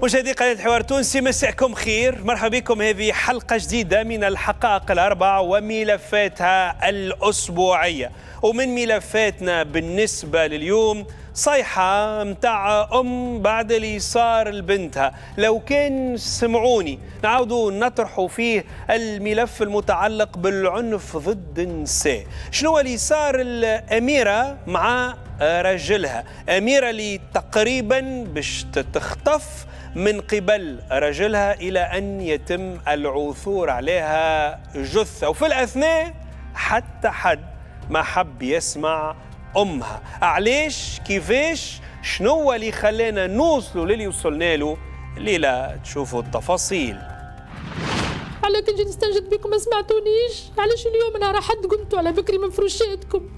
مشاهدي قناة الحوار التونسي، مساءكم خير، مرحبا بكم. هذه حلقة جديدة من الحقائق الأربع وملفاتها الأسبوعية. ومن ملفاتنا بالنسبة لليوم صيحة متاع بعد اللي صار لبنتها. لو كان سمعوني نعاودوا نطرحوا فيه الملف المتعلق بالعنف ضد النساء. شنو اللي صار الأميرة مع رجلها؟ أميرة اللي تقريبا باش تخطف من قبل رجلها إلى أن يتم العثور عليها جثة، وفي الأثناء حتى حد ما حب يسمع أمها. علاش؟ كيفاش؟ شنو اللي خلانا نوصلوا للي وصلنا له؟ الليلة تشوفوا التفاصيل. على كي جيت نستنجد بكم ما سمعتونيش؟ علاش اليوم نهار حد قمتوا على بكري من فروشاتكم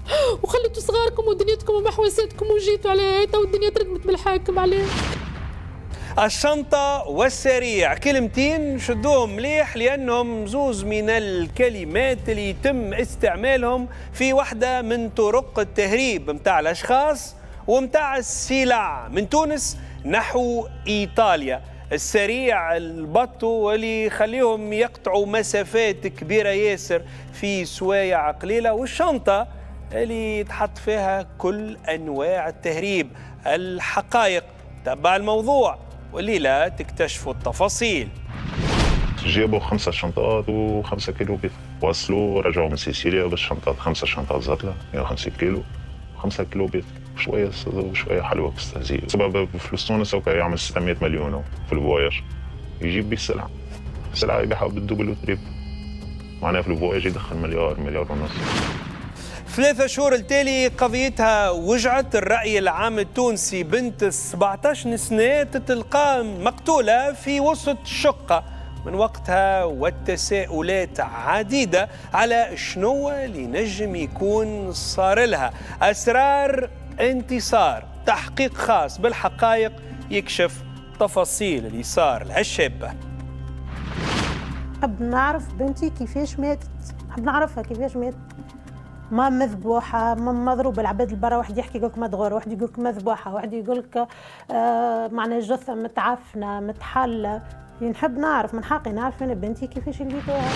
وخليتوا صغاركم ودنيتكم ومحوساتكم وجيتوا على هيتا والدنيا تردمت بالحاكم عليه؟ الشنطة والسريع، كلمتين شدوهم مليح لأنهم زوز من الكلمات اللي يتم استعمالهم في واحدة من طرق التهريب متاع الأشخاص ومتاع السلع من تونس نحو إيطاليا. السريع البطو اللي يخليهم يقطعوا مسافات كبيرة ياسر في سوايع قليلة، والشنطة اللي يتحط فيها كل أنواع التهريب. الحقائق تبع الموضوع والليلة تكتشفوا التفاصيل. جابوا 5 شنطات و5 كيلو بيض، وصلوا رجعوا من سيسيليا بالشنطات، 5 شنطات زرلة 150 كيلو و5 كيلو بيض، شوية وشوية حلوة بستهزئ. سبب فلوس تونس هو يعمل 600 مليون في الفواياج، يجيب بيه السلعة يبيعها بالدوبل وتريب، معناها في الفواياج يدخل مليار ونص. 3 شهور التالي قضيتها وجعت الرأي العام التونسي. بنت 17 سنة تتلقى مقتولة في وسط شقة. من وقتها والتساؤلات عديدة على شنو اللي نجم يكون صار لها. أسرار انتصار، تحقيق خاص بالحقائق يكشف تفاصيل اللي صار لها الشابة. حب نعرف بنتي كيفاش ماتت، حب نعرفها كيفاش ماتت. ما مذبوحة، ما مضروبة. العباد البرا واحد يحكي يقولك مدغورة، واحد يقولك مذبوحة، واحد يقولك معناها جثة متعفنة متحلة. نحب نعرف، من حقي نعرف أنا بنتي كيفاش لقيتوها.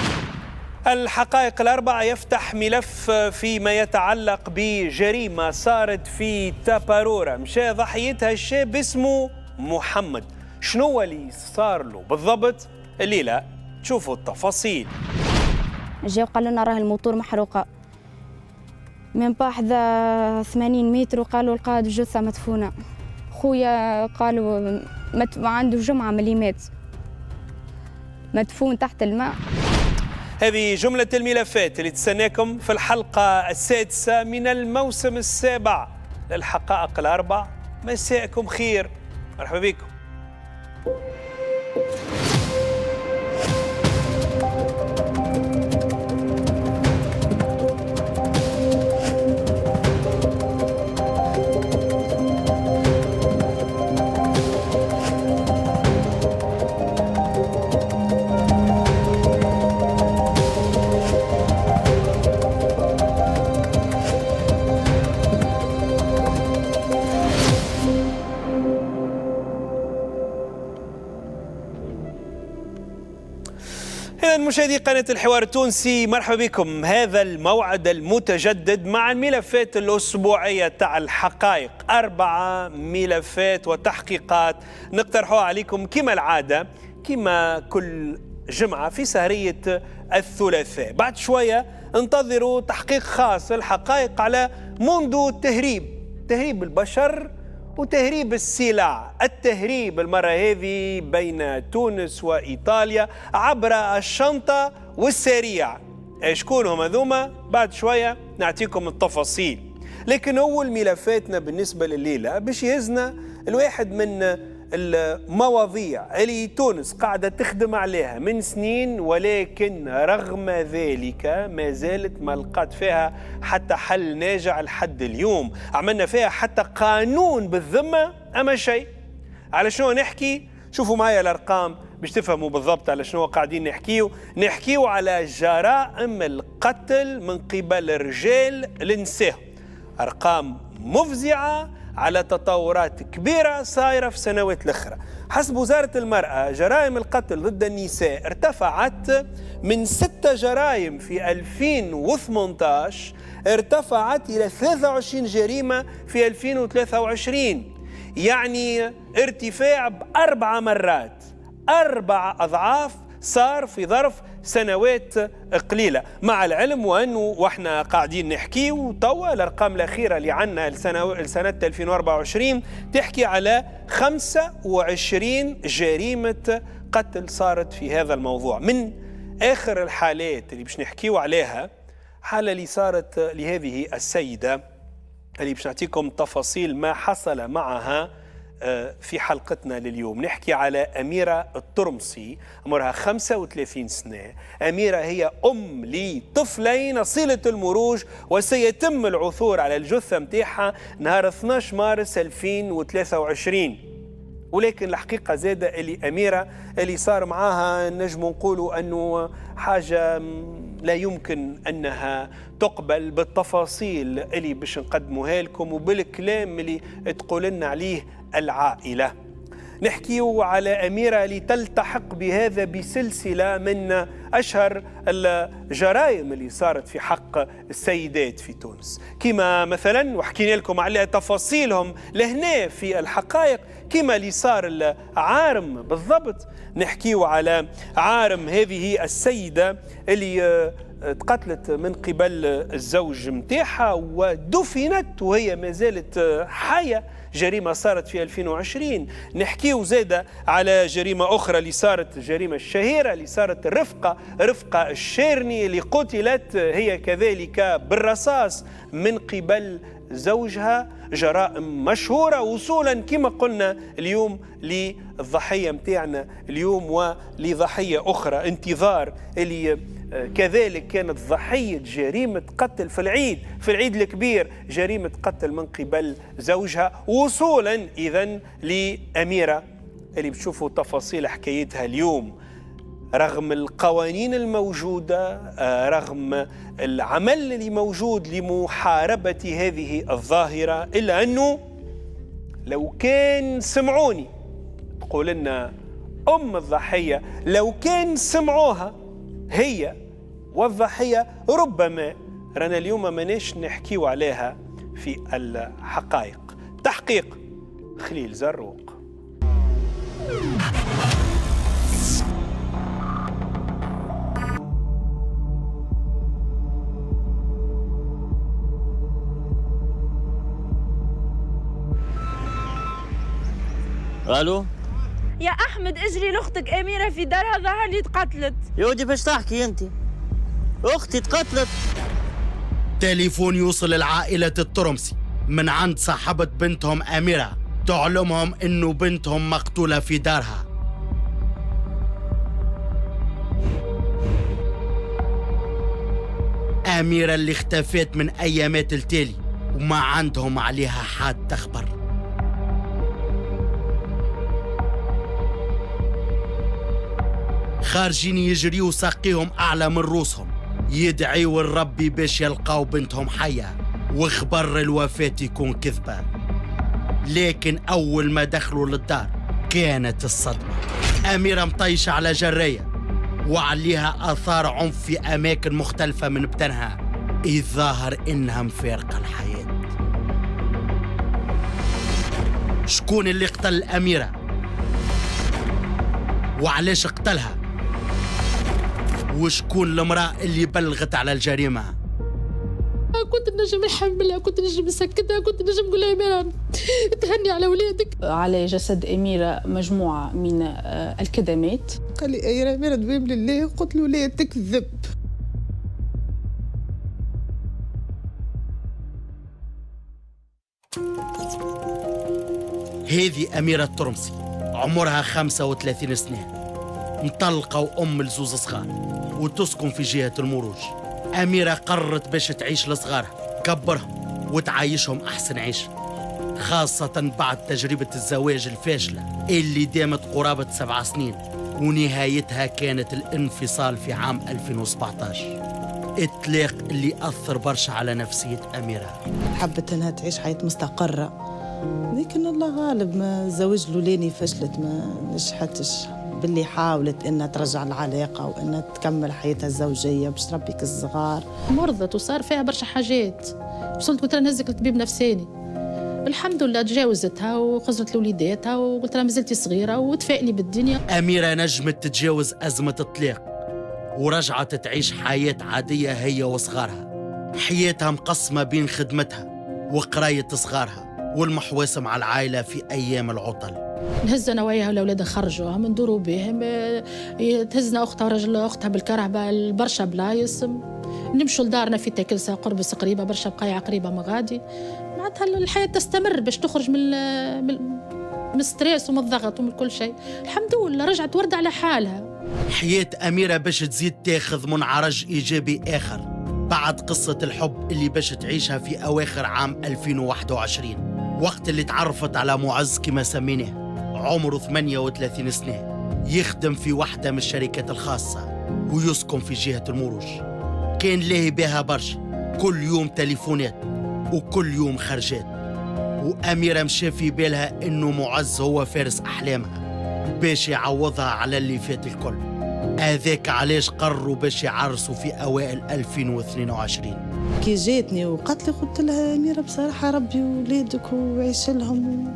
الحقائق الأربعة يفتح ملف فيما يتعلق بجريمة صارت في تابارورا. مشى ضحيتها الشاب اسمه محمد. شنو اللي صار له بالضبط؟ الليلة تشوفوا التفاصيل. جاو قالوا لنا راه الموتور محروقة من حدا 80 متر، وقالوا القائد الجثة مدفونة. خويا قالوا عنده جمعة ملي مات مدفون تحت الماء. هذه جملة الملفات اللي تستناكم في الحلقة السادسة من الموسم السابع للحقائق الأربع. مساءكم خير، مرحبا بكم. مشاهدي قناة الحوار التونسي، مرحبا بكم. هذا الموعد المتجدد مع الملفات الأسبوعية تاع الحقائق. 4 ملفات وتحقيقات نقترحوها عليكم كما العادة، كما كل جمعة في سهرية الثلاثاء. بعد شوية انتظروا تحقيق خاص الحقائق على منذ تهريب البشر وتهريب السلع. التهريب المرة هذه بين تونس وإيطاليا عبر الشنطة والسريع. شكون هم هذوما؟ بعد شوية نعطيكم التفاصيل. لكن أول ملفاتنا بالنسبة لليلة باش يهزنا الواحد من المواضيع اللي تونس قاعدة تخدم عليها من سنين، ولكن رغم ذلك ما زالت ما لقات فيها حتى حل ناجع لحد اليوم. عملنا فيها حتى قانون بالذمة أما شيء. على شنو نحكي؟ شوفوا معايا الأرقام باش تفهموا بالضبط على شنو قاعدين نحكيو على جرائم القتل من قبل الرجال لنساء. أرقام مفزعة على تطورات كبيرة صايرة في السنوات الأخرى. حسب وزارة المرأة جرائم القتل ضد النساء ارتفعت من 6 جرائم في 2018 ارتفعت إلى 23 جريمة في 2023، يعني ارتفاع ب4 مرات، 4 أضعاف صار في ظرف سنوات قليلة. مع العلم وأنه وإحنا قاعدين نحكي وتوا الأرقام الأخيرة اللي عنا لسنة 2024 تحكي على 25 جريمة قتل صارت في هذا الموضوع. من آخر الحالات اللي باش نحكيو عليها حالة اللي صارت لهذه السيدة اللي باش نعطيكم تفاصيل ما حصل معها في حلقتنا لليوم. نحكي على أميرة الترمسي، عمرها 35 سنة. أميرة هي أم لطفلين أصيلة المروج، وسيتم العثور على الجثة متاعها نهار 12 مارس 2023. ولكن الحقيقة زادة اللي أميرة اللي صار معاها نجم نقولوا أنه حاجة لا يمكن أنها تقبل بالتفاصيل اللي باش نقدموها لكم وبالكلام اللي تقول لنا عليه العائلة. نحكيو على أميرة اللي تلتحق بهذا بسلسلة من أشهر الجرائم اللي صارت في حق السيدات في تونس، كما مثلا وحكينا لكم على تفاصيلهم لهنا في الحقائق، كما اللي صار العارم بالضبط. نحكيو على عارم هذه السيدة اللي تقتلت من قبل الزوج متاعها ودفنت وهي ما زالت حية، جريمة صارت في 2020. نحكيو زادة على جريمة أخرى اللي صارت، الجريمة الشهيرة اللي صارت رفقة الشيرني اللي قتلت هي كذلك بالرصاص من قبل زوجها. جرائم مشهورة وصولا كما قلنا اليوم للضحية متاعنا اليوم ولضحية أخرى انتظار اللي كذلك كانت ضحية جريمة قتل في العيد الكبير، جريمة قتل من قبل زوجها، وصولا إذن لأميرة اللي بتشوفوا تفاصيل حكايتها اليوم. رغم القوانين الموجودة، رغم العمل اللي موجود لمحاربة هذه الظاهرة، إلا أنه لو كان سمعوني تقول لنا أم الضحية، لو كان سمعوها هي والضحية ربما رانا اليوم ماناش نحكيو عليها في الحقائق. تحقيق خليل زروق. الو يا احمد اجري لاختك اميره في دارها ظهر لي تقتلت. يا ودي باش تحكي انت؟ اختي تقتلت. تليفون يوصل لعائلة الترمسي من عند صاحبة بنتهم أميرة تعلمهم إنه بنتهم مقتولة في دارها. أميرة اللي اختفت من أيامات التالي وما عندهم عليها حد تخبر. خارجين يجريوا ساقيهم أعلى من روسهم يدعيوا الرب باش يلقاو بنتهم حية وخبر الوفاة يكون كذبة. لكن أول ما دخلوا للدار كانت الصدمة. أميرة مطيشة على جراية وعليها آثار عنف في أماكن مختلفة من بدنها، الظاهر إنها مفارقة الحياة. شكون اللي قتل أميرة؟ وعلاش قتلها؟ وشكون المرأة اللي بلغت على الجريمة؟ كنت نجم نحملها، كنت نجم نسكتها، كنت نجم نقول لها أميرة تهني على ولادك. على جسد أميرة مجموعة من الكدمات. قال لي يا أميرة دوام لله، قلت له لا تكذب. هذه أميرة الترمسي عمرها 35 سنة، مطلقة وأم لزوز صغار وتسكن في جهة المروج. أميرة قررت باش تعيش لصغارها، تكبرهم وتعيشهم أحسن عيشة، خاصة بعد تجربة الزواج الفاشلة اللي دامت قرابة 7 سنين ونهايتها كانت الانفصال في عام 2017. الطلاق اللي أثر برشا على نفسية أميرة. حبت انها تعيش حياة مستقرة، لكن الله غالب، ما زوج لولاني فشلت، ما نجحتش. باللي حاولت انها ترجع العلاقة وانها تكمل حياتها الزوجية باش تربي الصغار. مرضت وصار فيها برشا حاجات، وصلت قلت لها نهزك لطبيب نفساني. الحمد لله تجاوزتها وخزرت لوليداتها، وقلت لها مازلتي صغيرة وتفائلي بالدنيا. أميرة نجمت تتجاوز أزمة الطلاق ورجعت تعيش حياة عادية هي وصغارها. حياتها مقسمة بين خدمتها وقراية صغارها والمحواس مع العائلة في أيام العطل. نهز انا وياها والاولاد نخرجوها ندوروا بهم، تهزنا اختها ورجل اختها بالكرهبه برشا بلايص، نمشوا لدارنا في تاكلسه قربس قريبه برشا بقايع قريبه مغادي. معناتها الحياه تستمر باش تخرج من الستريس ومن الضغط ومن كل شيء. الحمد لله رجعت ورده على حالها. حياة أميرة باش تزيد تاخذ منعرج إيجابي آخر بعد قصة الحب اللي باش تعيشها في أواخر عام 2021، وقت اللي تعرفت على معز كما سميناه، عمره 38 سنة، يخدم في واحدة من الشركات الخاصة ويسكن في جهة المروج. كان لاهي بها برشا، كل يوم تليفونات وكل يوم خرجات. وأميرة مشى في بالها إنه معز هو فارس أحلامها باش يعوضها على اللي فات الكل. هذاك علاش قرروا باش يعرسوا في أوائل 2022. كي جاتني وقالت لي، قلت لها أميرة بصراحة ربي ولادك وعيش لهم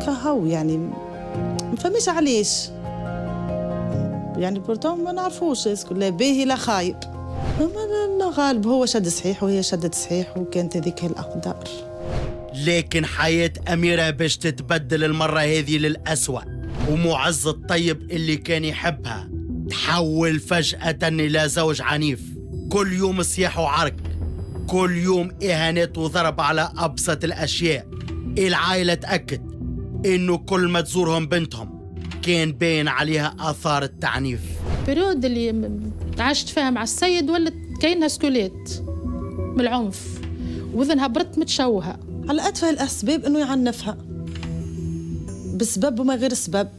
كهو، يعني ما فهميش علاش، يعني بورتون ما نعرفوش لا باهي لا خايب، لا غالب هو شد صحيح وهي شدت صحيح، وكانت هذيك الأقدار. لكن حياة أميرة باش تتبدل المرة هذه للأسوأ، ومعز الطيب اللي كان يحبها تحول فجأة إلى زوج عنيف. كل يوم صياح وعرك، كل يوم إهانات وضرب على أبسط الأشياء. العائلة تأكد إنه كل ما تزورهم بنتهم كان باين عليها آثار التعنيف. البريود اللي عاشت فيها مع السيد ولت كأنها سكوليت من العنف، وذنها برت متشوهة. على أتفه الأسباب إنه يعنفها بسبب وما غير سبب،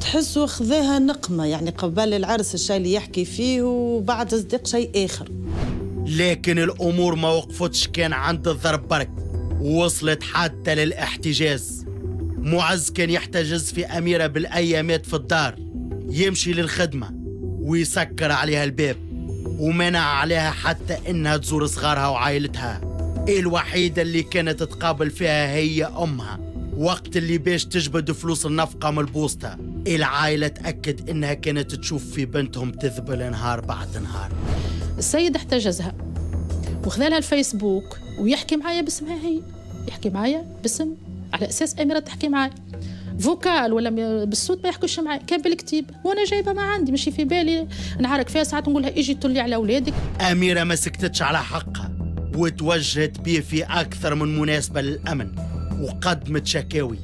تحسوا خذاها نقمة، يعني قبل العرس الشيء اللي يحكي فيه وبعد صديق شيء آخر. لكن الأمور ما وقفتش كان عند الضرب برك، ووصلت حتى للاحتجاز. معز كان يحتجز في أميرة بالأيامات في الدار، يمشي للخدمة ويسكر عليها الباب، ومنع عليها حتى إنها تزور صغارها وعائلتها. الوحيدة اللي كانت تقابل فيها هي أمها، وقت اللي باش تجبد فلوس النفقة من البوسطة. العائلة تأكد إنها كانت تشوف في بنتهم تذبل نهار بعد نهار. السيد احتجزها وخذالها الفيسبوك ويحكي معايا باسمها هي، يحكي معايا باسم على أساس أميرة تحكي معايا فوكال ولا بالصوت، ما يحكوش معايا، كان بالكتيب وانا جايبه ما عندي، ماشي في بالي نعارك فيها. ساعات نقولها اجي تطلي على اولادك. أميرة ما سكتتش على حقها وتوجهت بيه في أكثر من مناسبة للأمن وقدمت شكاوي.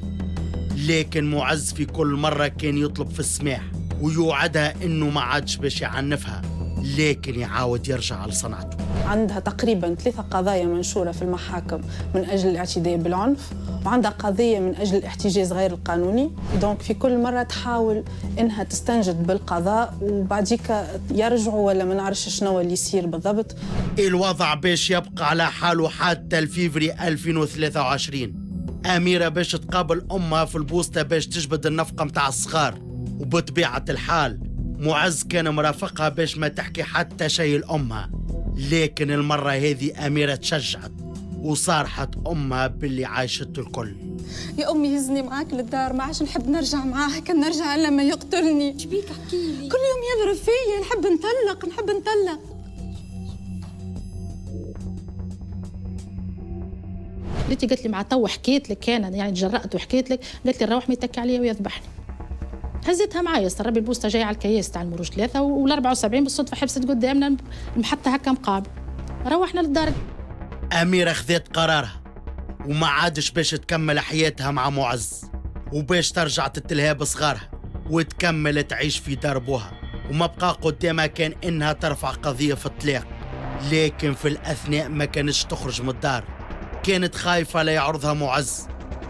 لكن معز في كل مرة كان يطلب في السماح ويوعدها إنه ما عادش باش يعنفها، لكن يعاود يرجع لصنعته. عندها تقريبا 3 قضايا منشورة في المحاكم من أجل الاعتداء بالعنف، وعندها قضية من أجل الاحتجاز غير القانوني. دونك في كل مرة تحاول إنها تستنجد بالقضاء وبعديك يرجعوا ولا ما نعرفش شنو اللي يصير بالضبط. الوضع باش يبقى على حاله حتى الفيفري 2023. أميرة باش تقابل أمها في البوسطة باش تجبد النفقة متاع الصغار، وبطبيعة الحال معز كان مرافقها باش ما تحكي حتى شيء لأمها. لكن المرة هذه أميرة تشجعت وصارحت أمها باللي عايشته الكل. يا أمي هزني معاك للدار، ما عادش نحب نرجع معاه، كان نرجع إلا ما يقتلني. شبيك احكيلي؟ كل يوم يضرب فيا، نحب نطلق. ليتي قالت لي مع تو حكيت لك، كان يعني تجرأت وحكيت لك، قالت لي نروح ما يتكي عليا ويذبحني. هزتها معايا، ربي البوسطة جاية على الكياس تاع المروج 3 وال74 بالصدفة حبست قدامنا المحطة هكا مقابل. روحنا للدار. أميرة خذت قرارها وما عادش باش تكمل حياتها مع معز، وباش ترجع تتلهى بصغارها وتكمل تعيش في دار بوها، وما بقى قدامها كان إنها ترفع قضية في الطلاق. لكن في الأثناء ما كانتش تخرج من الدار، كانت خايفة لا يعرضها معز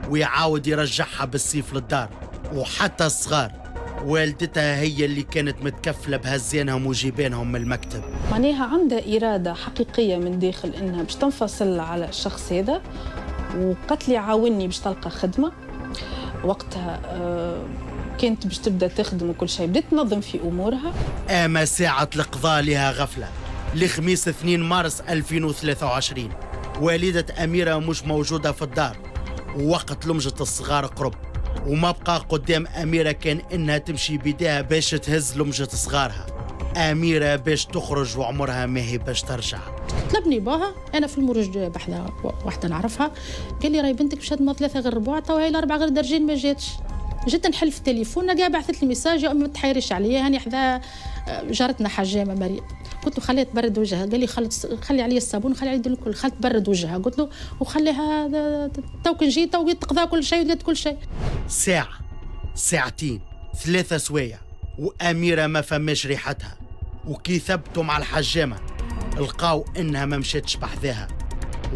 ويعاود يرجعها بالسيف للدار. وحتى الصغار والدتها هي اللي كانت متكفلة بهزينهم وجيبينهم من المكتب. معناها عندها إرادة حقيقية من داخل إنها باش تنفصل على الشخص هذا، وقالت لي عاوني باش تلقى خدمة. وقتها كانت باش تبدأ تخدم وكل شيء، بدأت تنظم في أمورها. أما ساعة القضاء لها غفلة. لخميس 2 مارس 2023 والدة أميرة مش موجودة في الدار، ووقت لمجة الصغار قرب، وما بقى قدام أميرة كان إنها تمشي بيديها باش تهز لمجة صغارها. أميرة باش تخرج وعمرها ما هي باش ترجع. طلبني باها انا في المرج بحذا واحده نعرفها، قال لي راهي بنتك مشات من 3 غير 4 توا هي 4 غير درجين ما جاتش. جيت نحل في التليفون نلقاها بعثت لي ميساج يا امي ما تحيريش عليا هاني حذا جارتنا حجامه مريم. قلت له خليها تبرد وجهها، قال لي خلي عليا الصابون وخلي عليا الكل، خلت تبرد وجهها. قلت له وخليها توك نجي تو تقضى كل شيء وديت كل شيء. ساعة، ساعتين، 3 سوايع وأميرة ما فماش ريحتها. وكي ثبتوا مع الحجامة لقاو إنها ما مشاتش بحذاها.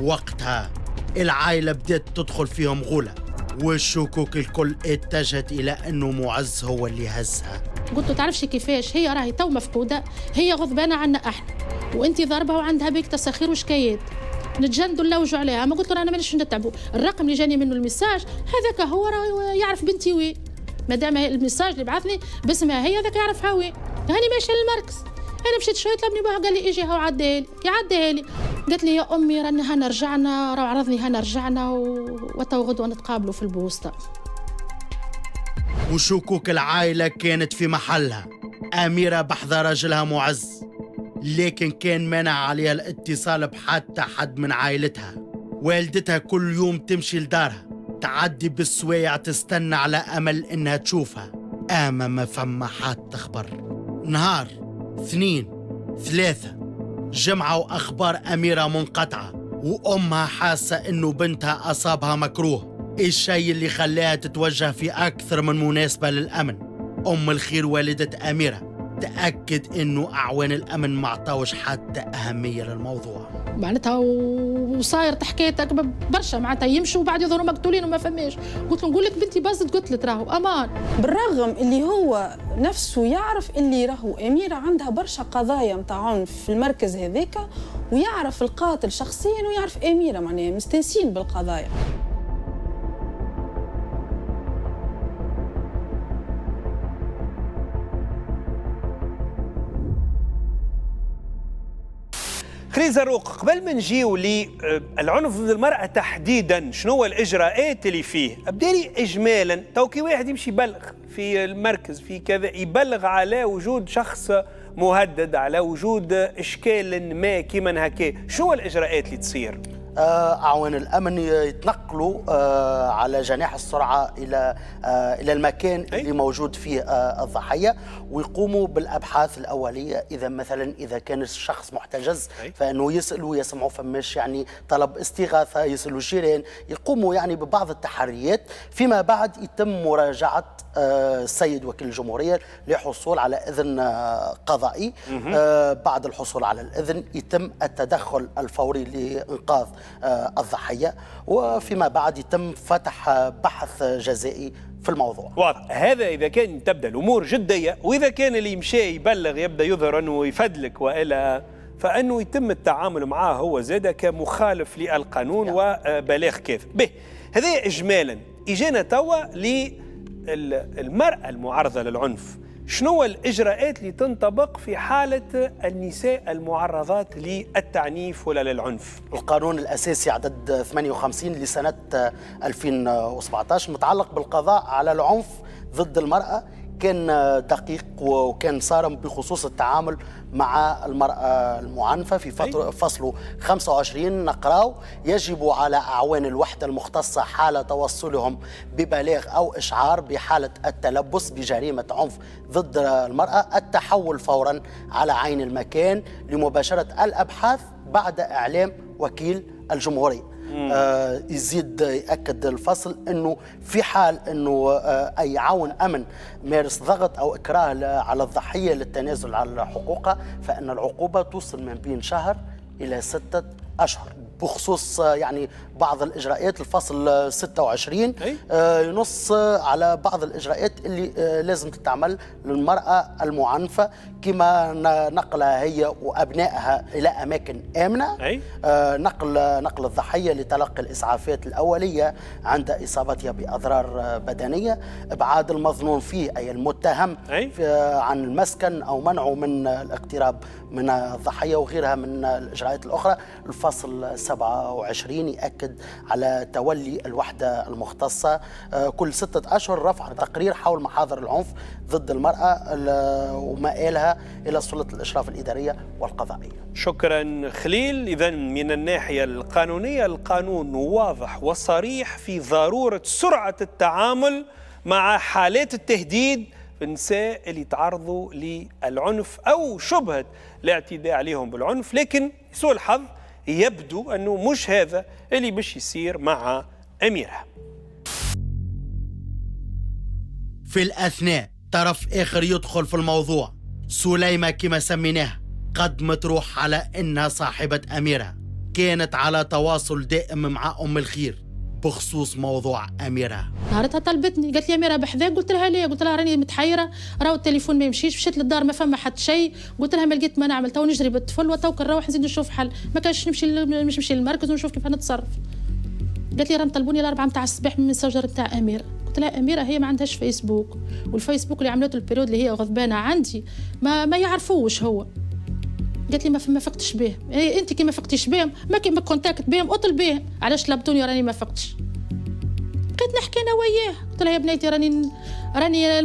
وقتها العائلة بدأت تدخل فيهم غولة، والشكوك الكل اتجهت إلى أنه معز هو اللي هزها. قلت له تعرفش كيفاش هي راهي تو مفقودة، هي غضبانة عنا احنا، وانت ضاربها وعندها بيك تساخير وشكايات، نتجندوا نلوجوا عليها. ما قلت له انا مانيش نتعبوا، الرقم اللي جاني منه الميساج هذاك هو راه يعرف بنتي وين، مادام الميساج اللي بعثني باسمها هي هذاك يعرفها وين. هاني ماشيه للمركز، انا مشيت شويه طلبني بها قال لي اجي هاو عديها لي، يعديها لي. قالت لي يا امي راني هنا رجعنا، راه عرضني هنا رجعنا وتو غدوه نتقابلوا في البوسطه. وشكوك العائلة كانت في محلها. أميرة بحذا راجلها معز، لكن كان مانع عليها الاتصال بحتى حد من عائلتها. والدتها كل يوم تمشي لدارها، تعدي بالسوايع تستنى على أمل إنها تشوفها، أما ما فما حتى خبر. نهار 2 3 جمعة وأخبار أميرة منقطعة، وأمها حاسة إنه بنتها أصابها مكروه، الشيء اللي خلاها تتوجه في أكثر من مناسبة للأمن. أم الخير والدة أميرة تأكد إنه أعوان الأمن ما عطاوش حتى أهمية للموضوع. معناتها وصاير حكايتك برشا، معناتها يمشوا وبعد يظهروا مقتولين وما فماش. قلت له نقول لك بنتي باصت قتلت راهو امان. بالرغم اللي هو نفسه يعرف اللي راهو أميرة عندها برشا قضايا متاع عنف في المركز هذاك، ويعرف القاتل شخصيا ويعرف أميرة، معناها مستنسين بالقضايا. خليل زروق، قبل ما نجيو للعنف ضد المرأة تحديدا، شنو هو الإجراءات اللي فيه؟ أبدالي إجمالا، توكي واحد يمشي يبلغ في المركز في كذا، يبلغ على وجود شخص مهدد، على وجود إشكال ما كيما هكا، شنو الإجراءات اللي تصير؟ أعوان الأمن يتنقلوا على جناح السرعة إلى المكان اللي موجود فيه الضحية، ويقوموا بالأبحاث الأولية. إذا كان الشخص محتجز فإنه يسألوا يسمعوا فماش يعني طلب استغاثة، يسألوا الجيران، يقوموا يعني ببعض التحريات. فيما بعد يتم مراجعة السيد وكيل الجمهورية لحصول على إذن قضائي. بعد الحصول على الإذن يتم التدخل الفوري لإنقاذ الضحية، وفيما بعد يتم فتح بحث جزائي في الموضوع. واضح. هذا إذا كان تبدأ الأمور جدية، وإذا كان اللي يمشي يبلغ يبدأ يظهر أنه يفدلك وإلا، فأنه يتم التعامل معه هو زاد كمخالف للقانون وبلاغ كاذب. به هذا إجمالا. إجانا توا للمرأة المعرضة للعنف، شنو الإجراءات اللي تنطبق في حالة النساء المعرضات للتعنيف ولا للعنف؟ القانون الأساسي عدد 58 لسنة 2017 متعلق بالقضاء على العنف ضد المرأة كان دقيق وكان صارم بخصوص التعامل مع المرأة المعنفة. في فصل 25 نقراو: يجب على أعوان الوحدة المختصة حال توصلهم ببلاغ أو إشعار بحالة التلبس بجريمة عنف ضد المرأة التحول فورا على عين المكان لمباشرة الأبحاث بعد إعلام وكيل الجمهورية. يزيد يأكد الفصل أنه في حال أنه أي عون أمن مارس ضغط أو إكراه على الضحية للتنازل على حقوقها، فإن العقوبة توصل من بين شهر إلى 6 أشهر. بخصوص يعني بعض الإجراءات. الفصل 26 ينص على بعض الإجراءات اللي لازم تتعمل للمرأة المعنفة، كما نقلها هي وأبنائها إلى أماكن آمنة، نقل الضحية لتلقي الإسعافات الأولية عند إصابتها بأضرار بدنية، إبعاد المظنون فيه أي المتهم عن المسكن أو منعه من الاقتراب من الضحية وغيرها من الإجراءات الأخرى. الفصل 27 يأكد على تولي الوحدة المختصة كل 6 أشهر رفع تقرير حول محاضر العنف ضد المرأة ومآلها إلى سلطة الإشراف الإدارية والقضائية. شكرا خليل. إذن من الناحية القانونية القانون واضح وصريح في ضرورة سرعة التعامل مع حالات التهديد في النساء اللي تعرضوا للعنف أو شبهة الاعتداء عليهم بالعنف، لكن سوء الحظ يبدو أنه مش هذا اللي باش يصير مع أميرة. في الأثناء طرف آخر يدخل في الموضوع، سليمة كما سميناها قد متروح على إنها صاحبة أميرة كانت على تواصل دائم مع أم الخير بخصوص موضوع أميرة. نهارتها طلبتني قالت لي أميرة بحذاك، قلت لها ليه؟ قلت لها راني متحيرة، راهو التليفون ما يمشيش، مشيت للدار ما فما حد شيء، قلت لها ما لقيت ما نعمل، تو نجري بالطفل وتوك نروح نزيد نشوف حل، ما كانش نمشي للمركز ونشوف كيف نتصرف. قالت لي راهم طلبوني ل4 متاع الصباح من المسجر نتاع أميرة. قلت لها أميرة هي ما عندهاش فيسبوك، والفيسبوك اللي عملته البريود اللي هي غضبانة عندي ما يعرفوش هو. قالت لي ما فقتش بهم. انت كي ما فقتيش بهم ما كونتاكت بهم اطل بهم، علاش طلبتوني راني ما فقتش. بقيت نحكي انا وياه، قلت لها يا بنيتي راني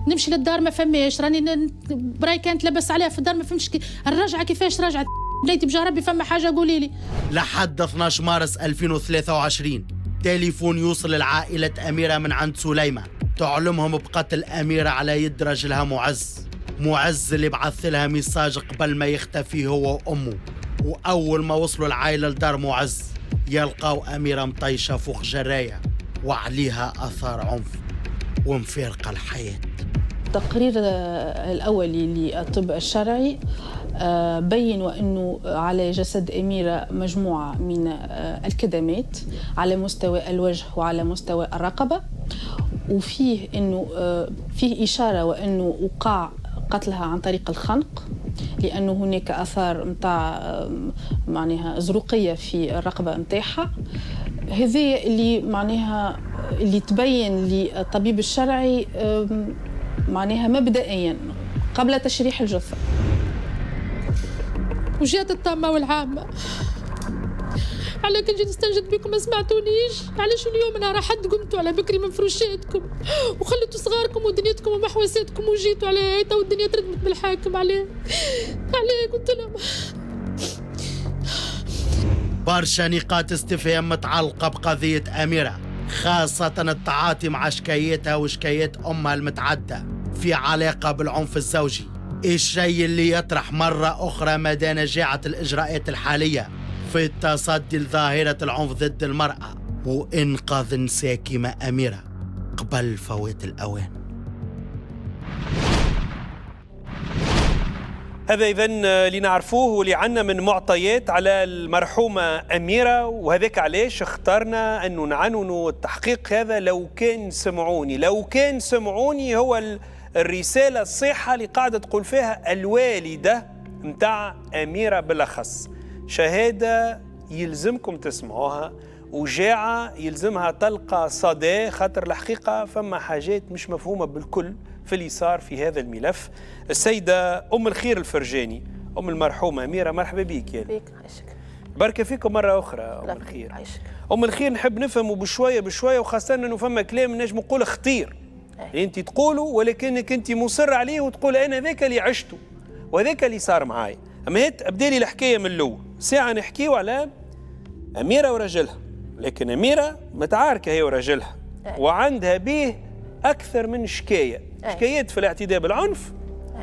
نمشي للدار ما فماش، راني براي كانت لبس عليها في الدار ما فهمتش الرجعه كيفاش رجعت. بنيتي بجا ربي فما حاجه قولي لي. لحد 12 مارس 2023 تليفون يوصل لعائله اميره من عند سليمه تعلمهم بقتل اميره على يد رجلها معز اللي بعث لها ميساج قبل ما يختفي هو وامه. واول ما وصلوا العائله لدار معز يلقاو اميره مطيشه فوق جرايه وعليها اثار عنف ومفارقه الحياه. التقرير الأولي للطب الشرعي بين وأنه على جسد أميرة مجموعة من الكدمات على مستوى الوجه وعلى مستوى الرقبة، وفيه أنه فيه إشارة وأنه وقع قتلها عن طريق الخنق، لأنه هناك آثار متاع معناها زروقية في الرقبة متاعها. هذه اللي معناها اللي تبين للطبيب الشرعي معناها مبدئيا قبل تشريح الجثة. وجات الطامة والعامة على كل جيت نستنجد بكم ما سمعتونيش. علاش اليوم نهار حد قمتوا على بكري من فرشاتكم وخليتوا صغاركم ودنيتكم ومحوساتكم وجيتوا على هيتا والدنيا تردمت بالحاكم عليه قلت لهم. برشا نقاط استفهام متعلقة بقضية أميرة، خاصة التعاطي مع شكايتها وشكايات أمها المتعدة في علاقة بالعنف الزوجي، الشيء اللي يطرح مرة أخرى مدى نجاعة الإجراءات الحالية في التصدي لظاهرة العنف ضد المرأة وإنقاذ نساء كما أميرة قبل فوات الأوان. هذا إذن اللي نعرفوه واللي عنا من معطيات على المرحومة أميرة، وهذاك علاش اخترنا أنه نعنونوا التحقيق هذا. لو كان سمعوني هو الرسالة الصحة اللي قاعدة تقول فيها الوالدة متاع أميرة بالأخص. شهادة يلزمكم تسمعوها، وجاعة يلزمها تلقى صدى، خاطر الحقيقة فما حاجات مش مفهومة بالكل في اللي صار في هذا الملف. السيدة أم الخير الفرجاني، أم المرحومة أميرة، مرحبا بك. بيك عايشك. بركة فيكم مرة أخرى أم الخير. عايشك. أم الخير نحب نفهمه بشوية وخاصة أنه فما كلام نجم نقول خطير أنت تقولوا، ولكنك أنت مصر عليه وتقول أنا ذاك اللي عشته وذاك اللي صار معاي. أما هيت أبدأ لي الحكاية من الأول. ساعة نحكيو على أميرة ورجلها، لكن أميرة متعاركة هي ورجلها وعندها به أكثر من شكاية. شكايات في الاعتداء بالعنف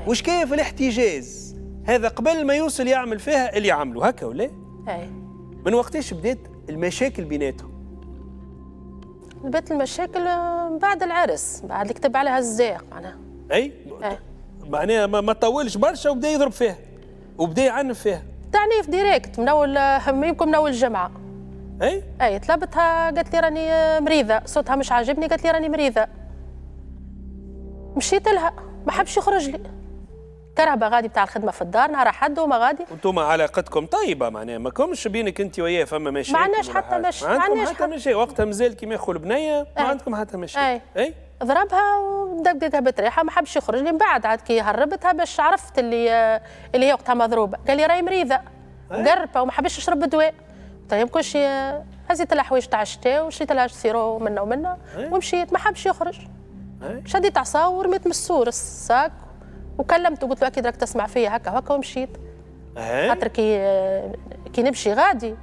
وشكاية في الاحتجاز، هذا قبل ما يوصل يعمل فيها اللي عملوا هكا ولا؟ من وقتاش بدات المشاكل بيناتهم؟ بدات المشاكل بعد العرس، بعد اللي كتب عليها الزاق معناها. معناها ما طولش برشا وبدا يضرب فيها وبدا يعنف فيها. تعنيف ديريكت من اول يمكن من اول الجمعه. اي طلبتها قالت لي راني مريضه، صوتها مش عاجبني، قالت لي راني مريضه. مشيت لها ما حبش يخرج لي. كرهبه غادي بتاع الخدمه في الدار نهار حد وما غادي. وانتم علاقتكم طيبه معناها ما كومش بينك انت وياه فما مشاكل؟ ما عندناش حتى ما عندكم حتى مشاكل وقتها مازال كيما ياخذ البنيه ما عندكم حتى مشاكل. اي ضربها ودقدقها بتريحه ما حبش يخرج لي. من بعد عاد كي هربتها باش عرفت اللي هي وقتها مضروبه، قال لي راهي مريضه مقربه وما حبش تشرب الدواء. طيب كلشي هزيت لها حوايج تاع الشتاء وشريت لها سيرو منا ومنا ومشيت ما حبش يخرج. شديت عصا ورميت من السور الساك وكلمته قلت له اكيد راك تسمع فيا هكا وهكا ومشيت. خاطر كي نمشي غادي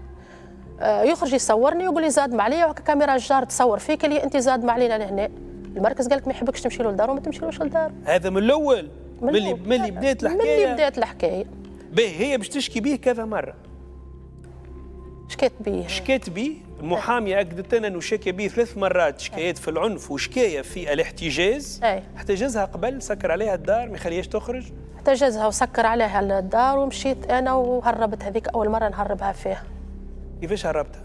يخرج يصورني ويقول لي زادم عليا وهكا كاميرا الجار تصور فيك اللي انت زادم علينا لهنا. المركز قال لك ما يحبكش تمشي له لدار وما تمشيلوش للدار. هذا من الاول ملي بدات الحكايه. ملي بدات الحكايه. باهي هي باش تشكي به كذا مره. شكيت به المحاميه اكدت لنا انه شكى به 3 مرات شكايات في العنف وشكايه في الاحتجاز. احتجزها قبل سكر عليها الدار ما يخليهاش تخرج. احتجزها وسكر عليها الدار ومشيت انا وهربت هذيك اول مره نهربها فيها. كيفاش هربتها؟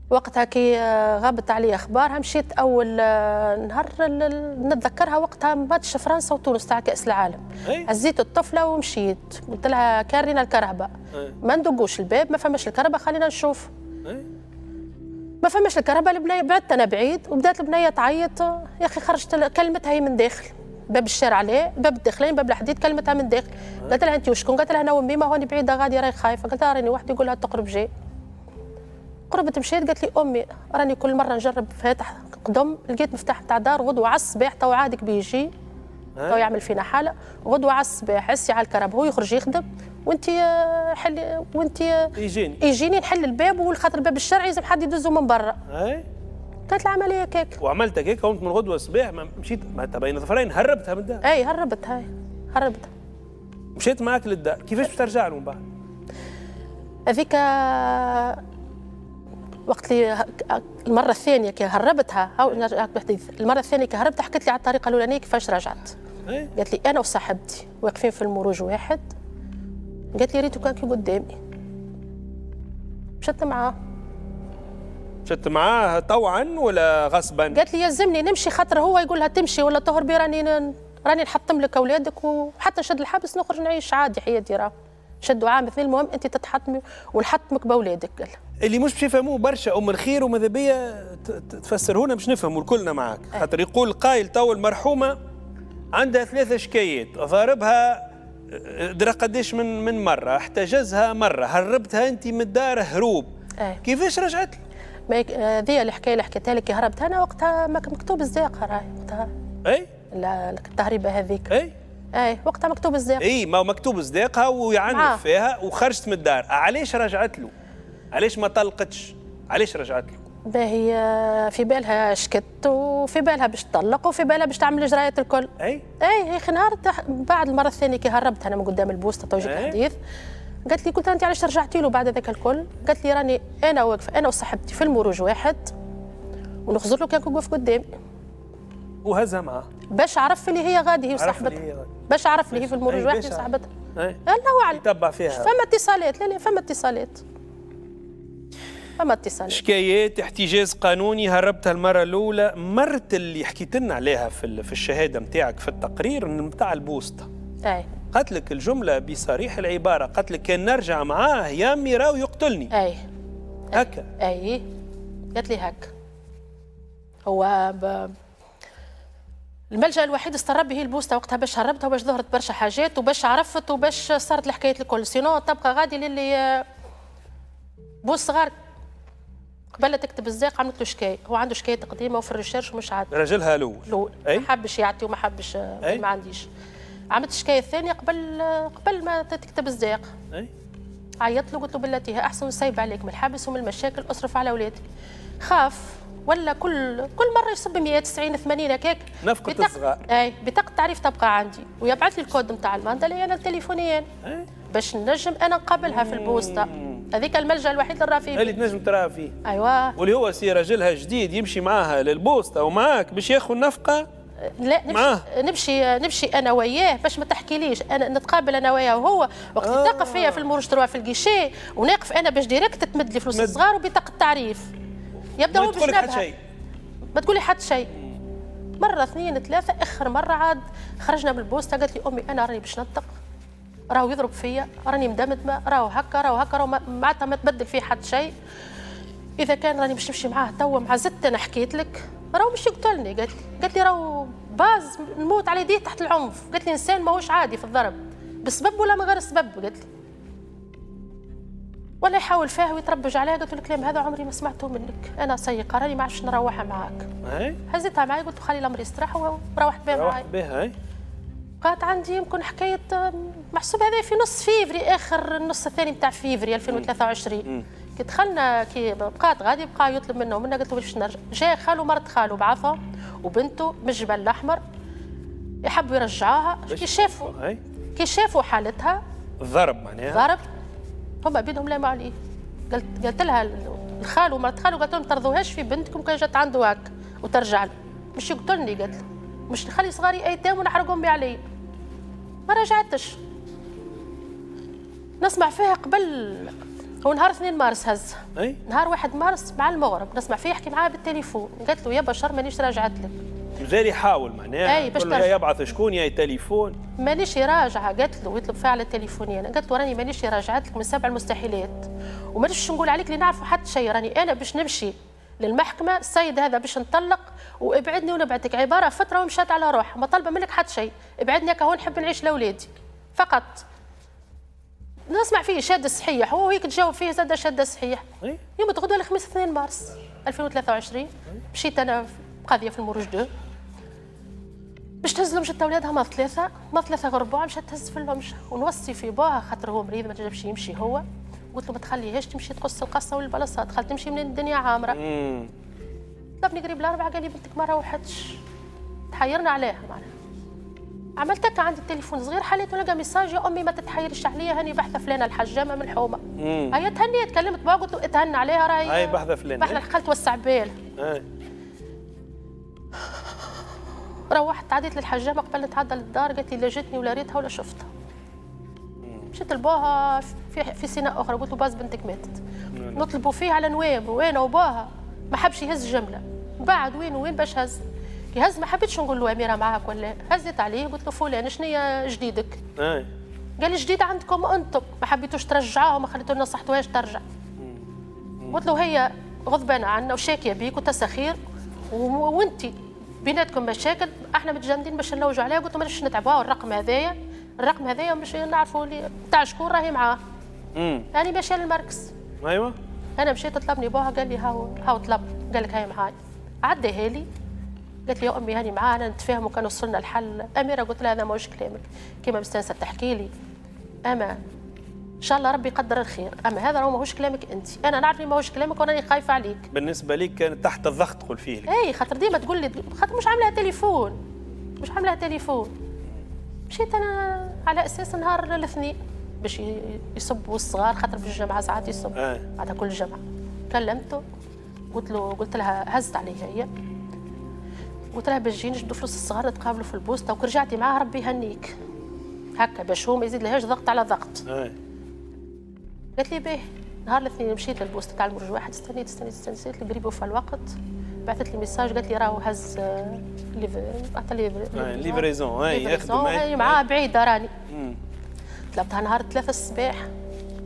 وقتها كي غابت علي اخبارها مشيت اول نهار نتذكرها وقتها ماتش فرنسا وتونس تاع كاس العالم. هزيت الطفله ومشيت قلت لها كارينا الكرهبه ما ندقوش الباب ما فماش الكهرباء خلينا نشوف. ما فماش الكهرباء البنيه بعدت انا بعيد وبدات البنيه تعيط. يا اخي خرجت كلمتها هي من داخل باب الشارع عليه باب الداخلين باب الحديد كلمتها من داخل. قالت لها انت وشكون؟ قالت لها انا وامي ما هوني بعيده غادي راهي خايفه. قالت لها راني وحدي يقول لها تقرب جاي. قربت مشيت قالت لي امي راني كل مره نجرب فاتح قدم لقيت مفتاح تاع دار غدوه على الصباح تو عادك بيجي تو يعمل فينا حاله غدوه على الصباح حسي على الكرب هو يخرج يخدم وانت حلي وانت يجيني نحل الباب والخاطر الباب الشرعي لازم حد يدزو من برا. كانت العمليه كيك وعملتها كيك وانت من غدوه الصباح مشيت ما بين ظفرين هربتها من الدار. اي هربتها مشيت معاك للدار كيفاش باش ترجع له من بعد؟ هذيك وقت اللي المره الثانيه كي هربتها او نرجع بحديث المره الثانيه كي هربتها حكت لي على الطريقه الاولانيه كيفاش رجعت. قالت لي انا وصاحبتي واقفين في المروج واحد قالت لي ريتو كان كي قدامي مشت معاه طوعا ولا غصبا؟ قالت لي يلزمني نمشي خاطر هو يقول لها تمشي ولا تهربي راني نحطم لك اولادك وحتى نشد الحبس نخرج نعيش عادي حياتي راه شدوا عام 2 المهم انت تتحطمي ونحطمك باولادك. قال اللي مش باش يفهموه برشا ام الخير وماذا بيا تفسرهونا باش نفهموا الكلنا معاك. خاطر يقول قايل تو المرحومه عندها 3 شكايات ضاربها درا قداش من مره احتجزها مره هربتها انت من الدار هروب. كيفاش رجعت؟ هذه الحكايه اللي حكيتها لك هربت انا وقتها ما كان مكتوب الزاقه راهي وقتها. التهريبه هذيك. وقتها مكتوب الزاقه. ما هو مكتوب صداقها ويعنف فيها وخرجت من الدار. علاش رجعت له؟ علاش ما طلقتش؟ علاش رجعت له؟ باهي في بالها شكت وفي بالها باش تطلق وفي بالها باش تعمل الاجراءات الكل. اي نهار بعد المره الثانيه كي هربت انا من قدام البوسطه توجيك الحديث قالت لي قلت انت علاش رجعتي له بعد ذاك الكل؟ قالت لي راني انا واقفه انا وصاحبتي في المروج واحد ونخزر له كان يوقف قدامي وهزها معاه باش عرف اللي هي غادي هي وصاحبتها باش عرف اللي هي في المروج واحد وصاحبتها. الله اعلم يتبع فيها فما اتصالات. لا فما اتصالات شكايات احتجاز قانوني هربتها المره الاولى. مرت اللي حكيت لنا عليها في الشهاده نتاعك في التقرير نتاع البوسطه. قالت لك الجمله بصريح العباره قالت لك كان نرجع معاه يا امي راهو يقتلني. هكا قالت لي هكا. هو الملجأ الوحيد استرب به البوسطه وقتها باش هربتها وباش ظهرت برشا حاجات وباش عرفت وباش صارت الحكايات الكل. سينو تبقى غادي للي بوس صغار قبل تكتب الزاق عملت له شكايه. هو عنده شكايه قديمه وفي الريشيرش ومش عاد راجلها الاول ما حبش يعطي وما حبش ما عنديش. عملت الشكايه الثانيه قبل ما تكتب الزاق. عيطت له قلت له بلاتي احسن نسيب عليك من الحبس ومن المشاكل اصرف على اولادك. خاف ولا كل مره يصب 100 90 80 هكاك نفقة الصغار. بطاقه تعريف تبقى عندي ويبعث لي الكود نتاع الماندلي انا التليفونيين باش نجم انا نقابلها في البوسطه. هذيك الملجأ الوحيد اللي راه فيه اللي تنجم تراها فيه. ايوه واللي هو سي راجلها جديد يمشي معاها للبوسطه ومعاك باش ياخذ نفقه لا نمشي انا وياه باش ما تحكيليش، انا نتقابل انا وياه وهو وقت يتوقف فيا في المرشد في الجيشي وناقف انا باش ديريكت تمد لي فلوس صغار وبطاقه التعريف. يبدا هو باش ما تقولي حتى شيء. مره اثنين ثلاثه، اخر مره عاد خرجنا من البوسطه قالت لي امي انا راني باش نطق، راهو يضرب فيا، راني مدمدمه، راهو هكا معناتها ما تبدل فيه حتى شيء. اذا كان راني باش نمشي معاه توا مع زدت انا حكيت لك راهو مش يقتلني. قالت لي راهو باز نموت على يديه تحت العنف. قالت لي انسان ماهوش عادي في الضرب بسبب ولا من غير سبب. قالت لي ولا يحاول فيها ويتربج عليها. قلت له الكلام هذا عمري ما سمعته منك، انا سيقه راني ما عرفتش نروحها معاك. هزيتها معي قلت له خلي الامر يستراح وروحت بها معي. بقات عندي يمكن حكايه محسوب هذا في نص فيفري، اخر النص الثاني نتاع فيفري 2023. كي دخلنا كي بقات غادي بقى يطلب منا ومنا قلت له باش نرجع. جاء خالو مرت خالو بعثها وبنته من الجبل الاحمر يحبوا يرجعوها. كي شافوا حالتها ضرب معناها ضرب هما بيدهم لا عليه. قلت لها الخالو مرت خالو قالت لهم ترضوهاش في بنتكم كان جات عنده هاك وترجع له، مش يقتلني. قالت له مش نخلي صغاري ايتام ونحرقهم بي ما رجعتش. نسمع فيها قبل هو نهار 2 مارس هز نهار 1 مارس مع المغرب نسمع فيه يحكي معاه بالتليفون. قالت له يا بشر مانيش راجعت لك. مازال يحاول معناها باش يا يبعث شكون يا تليفون مانيش راجعه. قالت له ويطلب فيها على التليفونيه. انا قلت له راني مانيش راجعت لك من 7 المستحيلات ومانيش نقول عليك اللي نعرفوا حتى شيء. راني انا باش نمشي للمحكمه السيد هذا باش نطلق وابعدني ونبعدك عباره فتره ومشات على روحها ما طالبه منك حتى شيء. ابعدني كهو نحب نعيش لاولادي فقط. نسمع فيه شهاده صحيح وهو هيك تجاوب فيه زاد شهاده صحيح. يوم الغدوه الخميس 2 مارس 2023 مشيت انا في قضيه في المروج 2 باش تهز لهم جت اولادها ما 3 غير 4 مشات تهز في الممشى ونوصي في باها خاطر هو مريض ما تنجمش يمشي. هو قلت له ما تخليهاش تمشي تقص القصه والبلاصات خلت تمشي من الدنيا عامره. طلبني قريب ال4 قال لي بنتك ما روحتش. تحيرنا عليها معناها. عملت هكا عندي التليفون صغير حليت ولقى ميساج يا امي ما تتحيرش عليا هاني بحثه فلانه الحجامه من الحومه. هي تهني تكلمت بها قلت له اتهنى عليها راهي هاي بحثه فلانه بحثه خلت توسع بالها. روحت عديت للحجامه قبل نتعدى للدار قالت لي لا جتني ولا ريتها ولا شفتها. مشيت لباها في سيناء اخرى قلت له باز بنتك ماتت. نطلبوا فيه على نوام وانا وباها ما حبش يهز جمله بعد وين باش هز يهز ما حبيتش نقول له اميره معاك ولا هزت عليه قلت له فلان شنيا جديدك؟ قال لي جديد عندكم انتم ما حبيتوش ترجعوها وما خليتونا نصحتوهاش ترجع. قلت له هي غضبانه عنا وشاكيه بيك وتسخير وانت بيناتكم مشاكل احنا متجندين باش نلوجوا عليها. قلت له مانيش نتعبوها الرقم هذايا مش نعرفوا تاع شكون راهي معاه. يعني ماشيه للمركز. ايوه انا مشيت طلبني بوها قال لي هاو طلب قال لك هاي معاي. عديها لي قالت لي يا امي هاني معانا نتفاهموا كان وصلنا الحل. اميره قلت لها هذا ماهوش كلامك كيما مستانسه تحكي لي اما ان شاء الله ربي يقدر الخير اما هذا راه ماهوش كلامك انت. انا نعرف ماهوش كلامك وانا خايفه عليك. بالنسبه ليك كانت تحت الضغط قول فيه لك. اي خاطر ديما تقول لي خاطر مش عاملها تليفون مشيت انا على اساس نهار الاثنين باش يصبوا الصغار خاطر في الجامعه ساعات يصب بعد كل جمعه. كلمته قلت لها هزت عليها هي قلت لها باش تجي نجبدوا فلوس الصغار نتقابلوا في البوسطه وكي رجعتي معاه ربي يهنيك هكا باش هو ما يزيد لهاش ضغط على ضغط. قالت لي باهي. نهار الاثنين مشيت للبوسطه تاع المرج 1 استنيت قريبه في الوقت بعثت لي ميساج قالت لي راهو هز ليفريزون هي معاه بعيده راني. طلبتها نهار 3 الصباح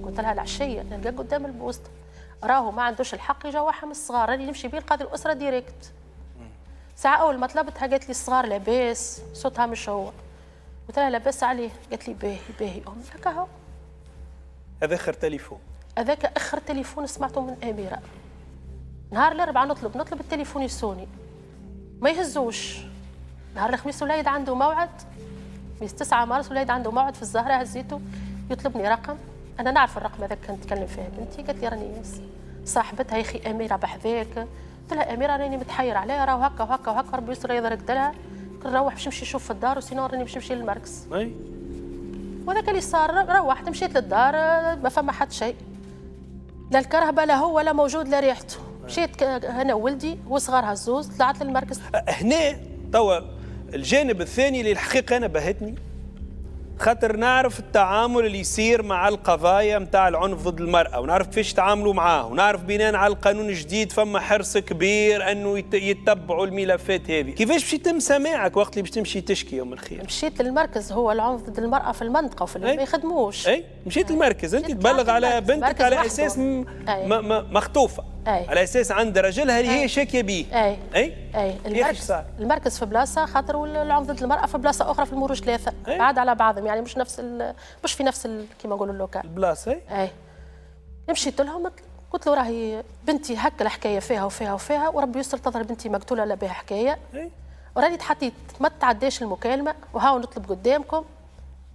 قلت لها العشيه نلقى قدام البوسطه راهو ما عندوش الحق يجوعها من الصغار راني نمشي بيه لقاضي الاسره ديريكت. ساعه اول ما طلبتها قالت لي الصغار لاباس صوتها مش هو. قلت لها لاباس عليه قالت لي باهي امي هكا هو. هذا اخر تليفون هذاك اخر تليفون سمعته من اميره. نهار الاربعاء نطلب التليفون يسوني ما يهزوش. نهار الخميس وليد عنده موعد 9 مارس وليد عنده موعد في الزهره هزيته يطلبني رقم. انا نعرف الرقم هذاك كنت نتكلم فيه بنتي. قالت لي راني صاحبتها يا اخي اميره بحذاك. قلت لها اميره راني متحير عليها راهو هكا وهكا وهكا ربي يستر يضرك لها نروح باش نمشي نشوف في الدار وسينو راني باش نمشي للمركز. وهذاك اللي صار روحت مشيت للدار ما فما حد شيء لا الكرهبه لا هو لا موجود لا ريحته. مشيت انا وولدي وصغارها الزوز طلعت للمركز. هنا توا الجانب الثاني اللي الحقيقة أنا بهتني، خاطر نعرف التعامل اللي يصير مع القضايا متاع العنف ضد المرأة، ونعرف كيفاش تعاملوا معاه، ونعرف بناء على القانون الجديد فما حرص كبير أنه يتبعوا الملفات هذه. كيفاش باش يتم سماعك وقت اللي باش تمشي تشكي يوم الخير؟ مشيت للمركز، هو العنف ضد المرأة في المنطقة وفي ما يخدموش. أي مشيت للمركز، أنت تبلغ على بنتك على أساس مخطوفة، على أساس عند رجلها اللي هي شاكية به. أي المركز في بلاصة، خاطر العنف ضد المرأة في بلاصة أخرى في المروج 3 بعاد على بعضهم، يعني مش في نفس كيما نقولوا اللوكال البلاصة. أي مشيت لهم قلت له راهي بنتي هكا الحكاية فيها وفيها وفيها، وربي يستر تظهر بنتي مقتولة لا بها حكاية، وراني تحطيت ما تعداش المكالمة، وهاو نطلب قدامكم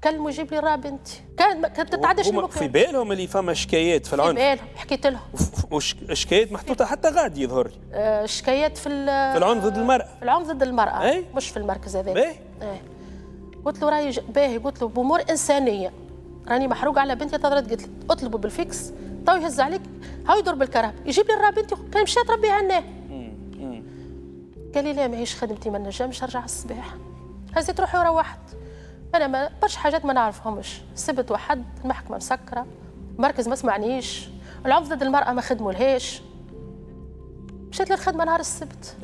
كلموا جيب لي راه بنتي. كانت تتعداش المكالمة. في بالهم اللي فما شكايات في العنف؟ في بالهم، حكيت لهم. وشكايات محطوطة حتى غادي يظهر لي. شكايات في العنف ضد المرأة. في العنف ضد المرأة، مش في المركز هذا. قلت له راهي باهي، قلت له بأمور إنسانية راني محروقة على بنتي. تضرت قلت له اطلبوا بالفيكس تو يهز عليك، هاو يدور بالكرهب يجيب لي راه بنتي. كان مشات ربي هناه. قال لي لا ماهيش خدمتي، ما نجمش نرجع الصباح. هزيت روحي وروحت. انا ما برشا حاجات ما نعرفهمش. السبت وحد المحكمه مسكره، المركز ما سمعنيش، العنف ضد المراه ما خدمولهاش. مشيت للخدمه نهار السبت.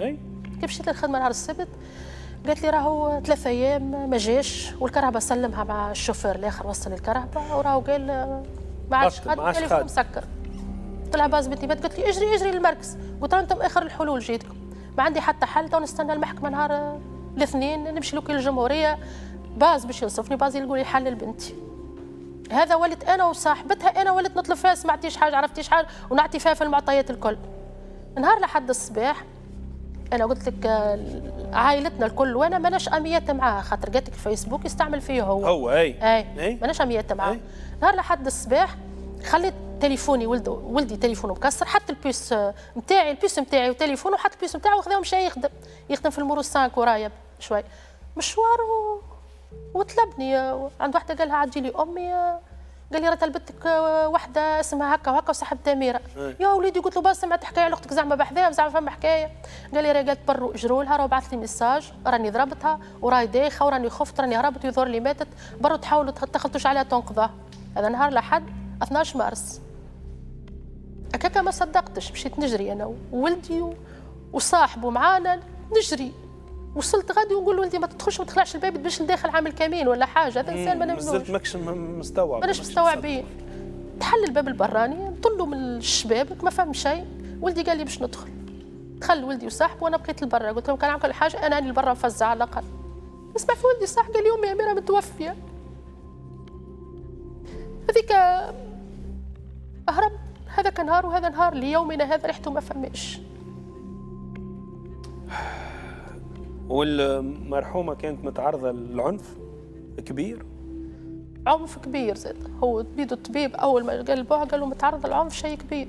كيف مشيت للخدمه نهار السبت قالت لي راهو 3 ايام ما جاش، والكرهبه سلمها مع الشوفير الاخر، وصل الكرهبه وراهو قال ما عادش خادم، التليفون مسكر. قلت لها باز بنتي قالت لي اجري للمركز. قلت لها انتم اخر الحلول جيتكم، ما عندي حتى حل، تو نستنى المحكمه نهار الاثنين نمشي لوكيل الجمهوريه باز باش ينصفني، باز يلقوا لي حل لبنتي. هذا ولت انا وصاحبتها، انا ولت نطلب فيها سمعتيش حاجه عرفتيش حاجه، ونعطي فيها في المعطيات الكل. نهار لحد الصباح انا قلت لك عائلتنا الكل وانا ماناش اميات معاه، خاطر قالت لك الفيسبوك يستعمل فيه هو. اي ماناش اميات معاه. نهار لحد الصباح خليت تليفوني ولدي تليفونه مكسر، حتى البيس نتاعي وتليفونه، وحتى البيس نتاعو وخذاه مشى يخدم في المورو 5 ورايا شوي مشوار وطلبني عند واحده قال لها عاد لي امي، قال لي راه طلبتك واحده اسمها هكا وهكا وصاحبتها اميره. يا وليدي قلت له بس سمعت حكايه على اختك زعما بحذاها زعما فما حكايه. قال لي راه قالت بروا اجروا لها، راه بعث لي ميساج راني ضربتها وراي دايخه وراني خفت راني هربت ويظهر لي ماتت، بروا تحاولوا تخلطوش عليها تنقذها. هذا نهار لحد 12 مارس. هكاكا ما صدقتش، مشيت نجري انا وولدي وصاحبه معانا نجري. وصلت غادي ونقول لولدي ما تدخلش ما تخلعش الباب باش نداخل عامل كمين ولا حاجه، هذا انسان ما نمنوش. مازلت ماكش مستوعب. ماناش مستوعبين. تحل الباب البراني نطلوا من الشبابك ما فهم شيء. ولدي قال لي باش ندخل، دخل ولدي وصاحبه وانا بقيت لبرا. قلت لهم كان عامل كل حاجه انا راني لبرا مفزعه على الاقل. نسمع في ولدي صح قال لي امي اميره متوفيه. هذيك اهرب. هذاك نهار وهذا نهار ليومنا هذا ريحته ما فماش. والمرحومة كانت متعرضة للعنف كبير؟ عنف كبير زاد. هو بيدو الطبيب أول ما قلبوها قالوا متعرضة للعنف شيء كبير.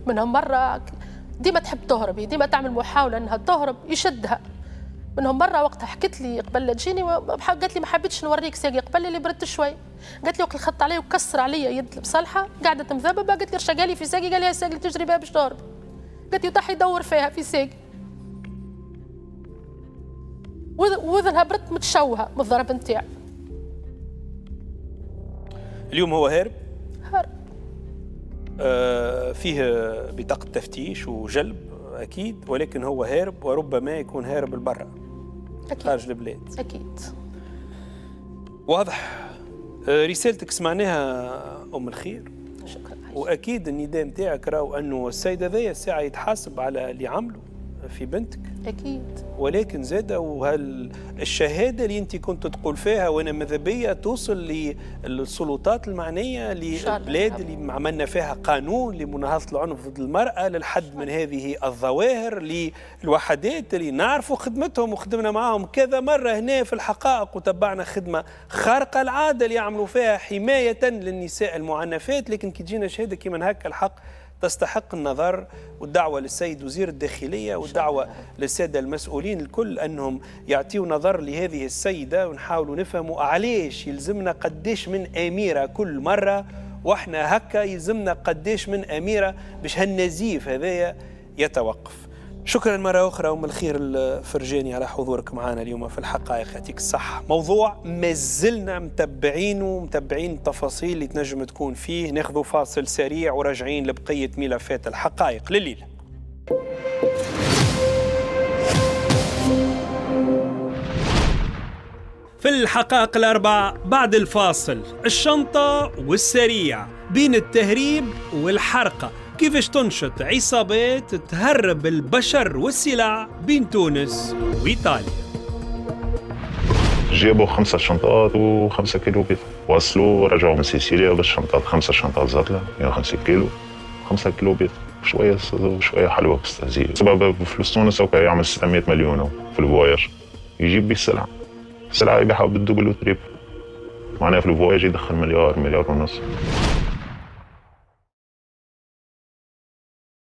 منهم مرة ديما تحب تهرب، ديما تعمل محاولة أنها تهرب يشدها. منهم مرة وقتها حكت لي قبل لا تجيني قالت لي ما حبيتش نوريك ساقي قبل اللي بردت شوي. قالت لي وقت خط علي وكسر عليا يد بصلحة قاعدة مذببة. قالت لي رشا قالي في ساقي، قال لي ساقي تجري بها باش تهرب. قالت لي وطاح يدور فيها في ساقي وذنها برد متشوهه من الضرب نتاعي. اليوم هو هارب؟ هارب. فيه بطاقة تفتيش وجلب أكيد، ولكن هو هارب وربما يكون هارب لبرا خارج البلاد. أكيد. واضح. رسالتك سمعناها أم الخير. شكرا. وأكيد النداء نتاعك راهو أنه السيد هذايا الساعة يتحاسب على اللي عمله في بنتك. أكيد. ولكن زادة الشهادة اللي أنت كنت تقول فيها وأنا ماذا بيا توصل للسلطات المعنية للبلاد اللي عملنا فيها قانون لمناهضة العنف ضد المرأة للحد من هذه الظواهر، للوحدات اللي نعرفوا خدمتهم وخدمنا معهم كذا مرة هنا في الحقائق وتبعنا خدمة خارقة العادة اللي يعملوا فيها حماية للنساء المعنفات. لكن كي تجينا شهادة كيما هكا الحق تستحق النظر، والدعوة للسيد وزير الداخلية والدعوة للسادة المسؤولين الكل أنهم يعطيوا نظر لهذه السيدة ونحاولوا نفهموا علاش يلزمنا قديش من أميرة كل مرة، وإحنا هكا يلزمنا قديش من أميرة باش هالنزيف هذايا يتوقف. شكرا مرة أخرى أم الخير الفرجاني على حضورك معنا اليوم في الحقائق. يعطيك الصحة. موضوع مازلنا متابعين التفاصيل اللي تنجم تكون فيه. ناخذ فاصل سريع وراجعين لبقية ملفات الحقائق لليلة. في الحقائق الأربع بعد الفاصل، الشنطة والسريع بين التهريب والحرقة، كيفاش تنشط عصابات تهرب البشر والسلع بين تونس وإيطاليا. جابوا 5 شنطات و5 كيلو بيض، وصلوا رجعوا من سيسيليا بالشنطات، 5 شنطات زطلة 150 كيلو، 5 كيلو بيض، شوية حلوة بستهزئ. سبب فلوس تونس هكا يعمل 600 مليون في الفواياج، يجيب بيه السلعة يبيعها بالدوبل وتريبل، معناها في الفواياج يدخل مليار ونص.